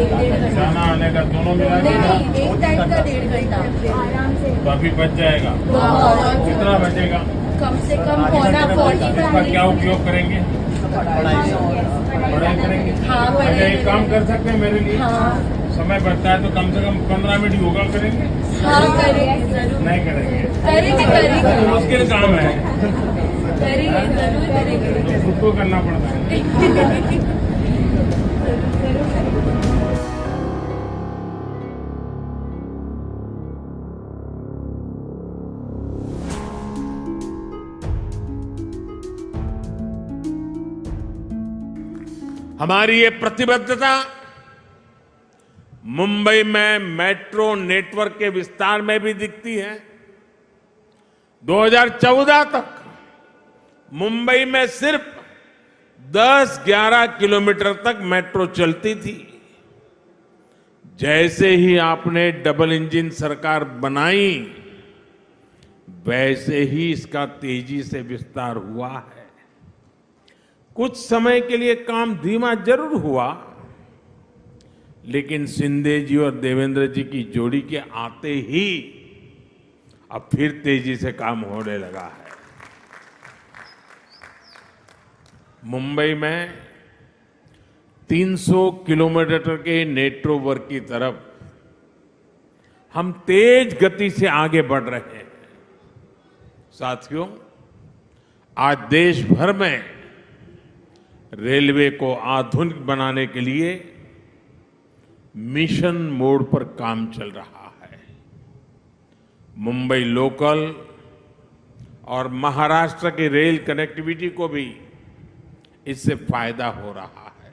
जाना आने का दोनों मिला के नहीं, एक टाइम का 1.5 घंटा तो अभी बच जाएगा। कितना बचेगा? कम से कम पौना 45 इसका क्या उपयोग करेंगे? पढ़ाई करेंगे। हाँ, अच्छा, एक काम कर सकते हैं मेरे लिए? हाँ समय बचता है तो कम से कम 15 मिनट योगा करेंगे? हाँ करेंगे जरूर नहीं करेंगे? करेंगे मुश्किल काम है, करेंगे जरूर करेंगे। तो खुद को करना पड़ता है। हमारी ये प्रतिबद्धता मुंबई में मेट्रो नेटवर्क के विस्तार में भी दिखती है। 2014 तक मुंबई में सिर्फ 10-11 किलोमीटर तक मेट्रो चलती थी। जैसे ही आपने डबल इंजन सरकार बनाई, वैसे ही इसका तेजी से विस्तार हुआ है। कुछ समय के लिए काम धीमा जरूर हुआ, लेकिन शिंदे जी और देवेंद्र जी की जोड़ी के आते ही अब फिर तेजी से काम होने लगा है। मुंबई में 300 किलोमीटर के नेटवर्क की तरफ हम तेज गति से आगे बढ़ रहे हैं। साथियों, आज देश भर में रेलवे को आधुनिक बनाने के लिए मिशन मोड पर काम चल रहा है। मुंबई लोकल और महाराष्ट्र की रेल कनेक्टिविटी को भी इससे फायदा हो रहा है।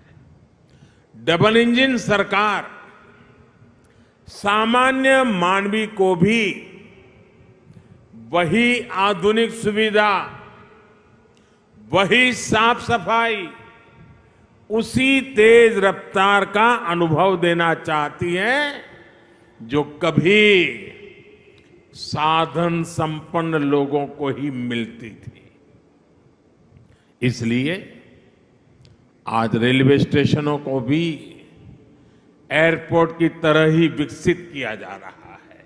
डबल इंजन सरकार सामान्य मानवी को भी वही आधुनिक सुविधा, वही साफ सफाई, उसी तेज रफ्तार का अनुभव देना चाहती है जो कभी साधन संपन्न लोगों को ही मिलती थी। इसलिए आज रेलवे स्टेशनों को भी एयरपोर्ट की तरह ही विकसित किया जा रहा है।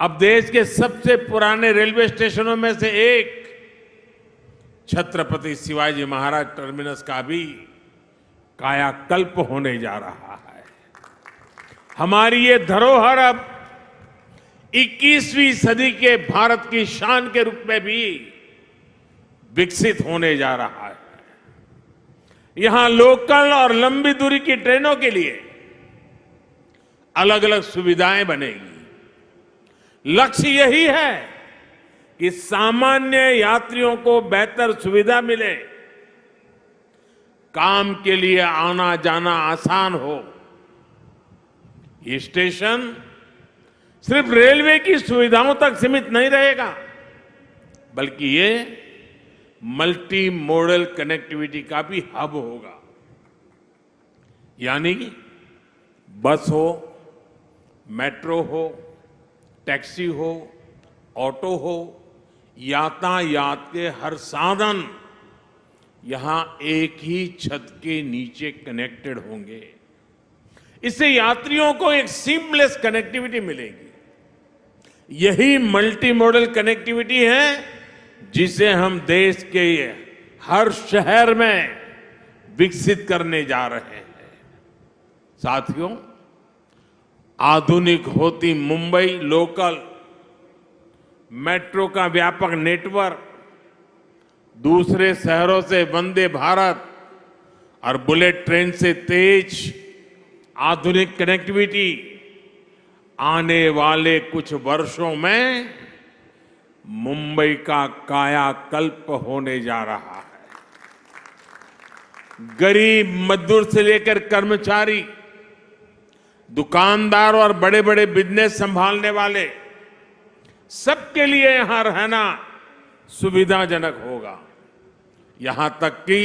अब देश के सबसे पुराने रेलवे स्टेशनों में से एक छत्रपति शिवाजी महाराज टर्मिनस का भी कायाकल्प होने जा रहा है। हमारी ये धरोहर अब 21वीं सदी के भारत की शान के रूप में भी विकसित होने जा रहा है। यहां लोकल और लंबी दूरी की ट्रेनों के लिए अलग अलग सुविधाएं बनेगी। लक्ष्य यही है कि सामान्य यात्रियों को बेहतर सुविधा मिले, काम के लिए आना जाना आसान हो। ये स्टेशन सिर्फ रेलवे की सुविधाओं तक सीमित नहीं रहेगा, बल्कि ये मल्टी मॉडल कनेक्टिविटी का भी हब होगा। यानी बस हो, मेट्रो हो, टैक्सी हो, ऑटो हो, यातायात के हर साधन यहां एक ही छत के नीचे कनेक्टेड होंगे। इससे यात्रियों को एक सीमलेस कनेक्टिविटी मिलेगी। यही मल्टी मॉडल कनेक्टिविटी है जिसे हम देश के हर शहर में विकसित करने जा रहे हैं। साथियों, आधुनिक होती मुंबई लोकल मेट्रो का व्यापक नेटवर्क, दूसरे शहरों से वंदे भारत और बुलेट ट्रेन से तेज आधुनिक कनेक्टिविटी आने वाले कुछ वर्षों में मुंबई का कायाकल्प होने जा रहा है। गरीब मजदूर से लेकर कर्मचारी, दुकानदार और बड़े बड़े बिजनेस संभालने वाले, सबके लिए यहां रहना सुविधाजनक होगा। यहां तक कि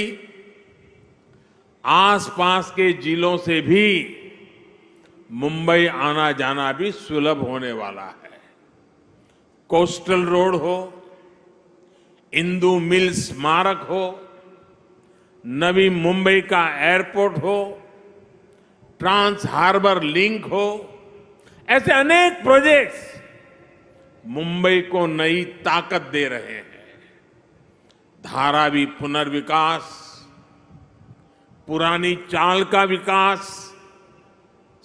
आसपास के जिलों से भी मुंबई आना जाना भी सुलभ होने वाला है। कोस्टल रोड हो, इंदु मिल स्मारक हो, नवी मुंबई का एयरपोर्ट हो, ट्रांस हार्बर लिंक हो, ऐसे अनेक प्रोजेक्ट्स मुंबई को नई ताकत दे रहे हैं। धारावी पुनर्विकास, पुरानी चाल का विकास,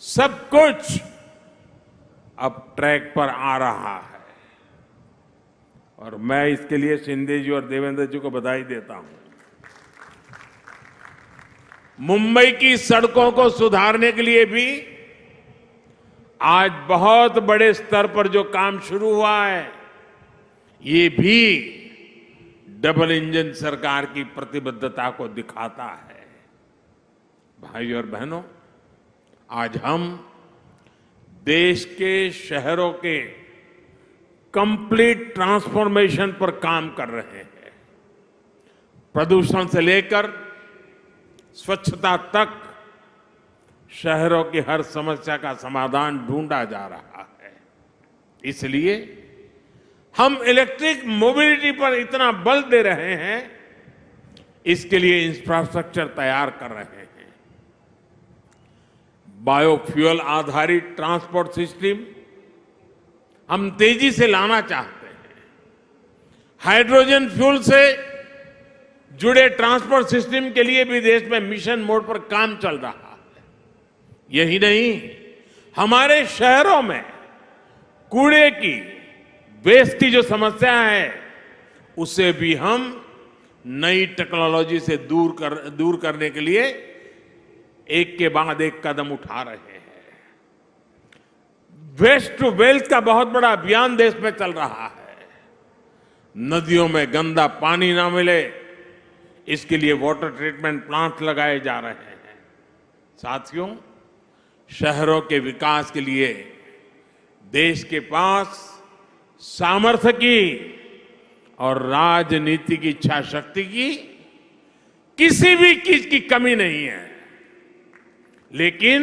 सब कुछ अब ट्रैक पर आ रहा है और मैं इसके लिए शिंदे जी और देवेंद्र जी को बधाई देता हूं। मुंबई की सड़कों को सुधारने के लिए भी आज बहुत बड़े स्तर पर जो काम शुरू हुआ है, ये भी डबल इंजन सरकार की प्रतिबद्धता को दिखाता है। भाई और बहनों, आज हम देश के शहरों के कंप्लीट ट्रांसफॉर्मेशन पर काम कर रहे हैं। प्रदूषण से लेकर स्वच्छता तक शहरों की हर समस्या का समाधान ढूंढा जा रहा है। इसलिए हम इलेक्ट्रिक मोबिलिटी पर इतना बल दे रहे हैं, इसके लिए इंफ्रास्ट्रक्चर तैयार कर रहे हैं। बायोफ्यूल आधारित ट्रांसपोर्ट सिस्टम हम तेजी से लाना चाहते हैं। हाइड्रोजन फ्यूल से जुड़े ट्रांसपोर्ट सिस्टम के लिए भी देश में मिशन मोड पर काम चल रहा है। यही नहीं, हमारे शहरों में कूड़े की, वेस्ट की जो समस्या है, उसे भी हम नई टेक्नोलॉजी से दूर करने के लिए एक के बाद एक कदम उठा रहे हैं। वेस्ट टू वेल्थ का बहुत बड़ा अभियान देश में चल रहा है। नदियों में गंदा पानी ना मिले, इसके लिए वाटर ट्रीटमेंट प्लांट लगाए जा रहे हैं। साथियों, शहरों के विकास के लिए देश के पास सामर्थ्य की और राजनीति की इच्छा शक्ति की किसी भी चीज की कमी नहीं है। लेकिन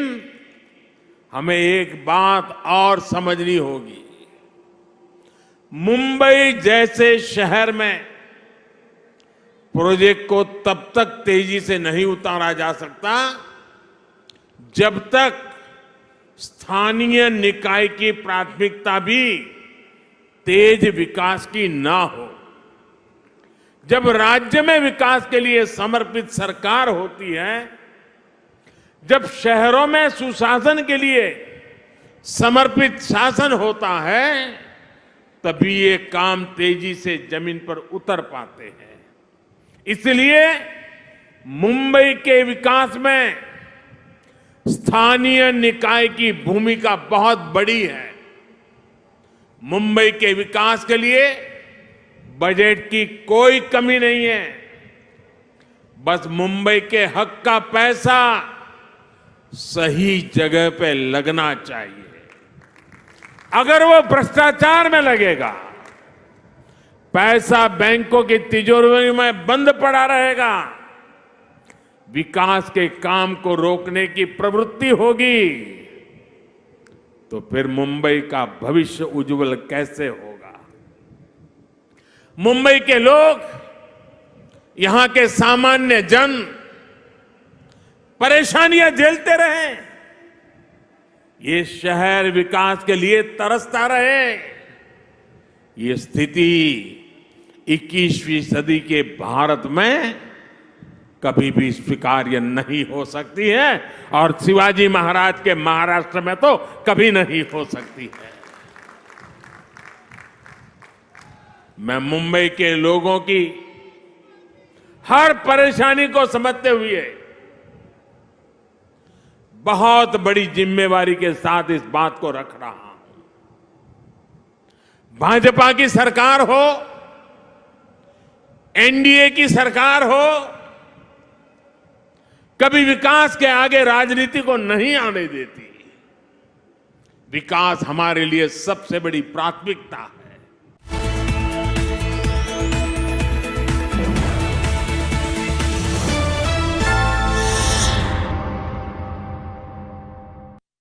हमें एक बात और समझनी होगी। मुंबई जैसे शहर में प्रोजेक्ट को तब तक तेजी से नहीं उतारा जा सकता जब तक स्थानीय निकाय की प्राथमिकता भी तेज विकास की ना हो। जब राज्य में विकास के लिए समर्पित सरकार होती है, जब शहरों में सुशासन के लिए समर्पित शासन होता है, तभी ये काम तेजी से जमीन पर उतर पाते हैं। इसलिए मुंबई के विकास में स्थानीय निकाय की भूमिका बहुत बड़ी है। मुंबई के विकास के लिए बजट की कोई कमी नहीं है। बस मुंबई के हक का पैसा सही जगह पे लगना चाहिए। अगर वो भ्रष्टाचार में लगेगा, पैसा बैंकों की तिजोरी में बंद पड़ा रहेगा, विकास के काम को रोकने की प्रवृत्ति होगी, तो फिर मुंबई का भविष्य उज्जवल कैसे होगा? मुंबई के लोग, यहां के सामान्य जन परेशानियां झेलते रहे, ये शहर विकास के लिए तरसता रहे। ये स्थिति 21वीं सदी के भारत में कभी भी स्वीकार्य नहीं हो सकती है और शिवाजी महाराज के महाराष्ट्र में तो कभी नहीं हो सकती है। मैं मुंबई के लोगों की हर परेशानी को समझते हुए बहुत बड़ी जिम्मेवारी के साथ इस बात को रख रहा हूं। भाजपा की सरकार हो, एनडीए की सरकार हो, कभी विकास के आगे राजनीति को नहीं आने देती। विकास हमारे लिए सबसे बड़ी प्राथमिकता है।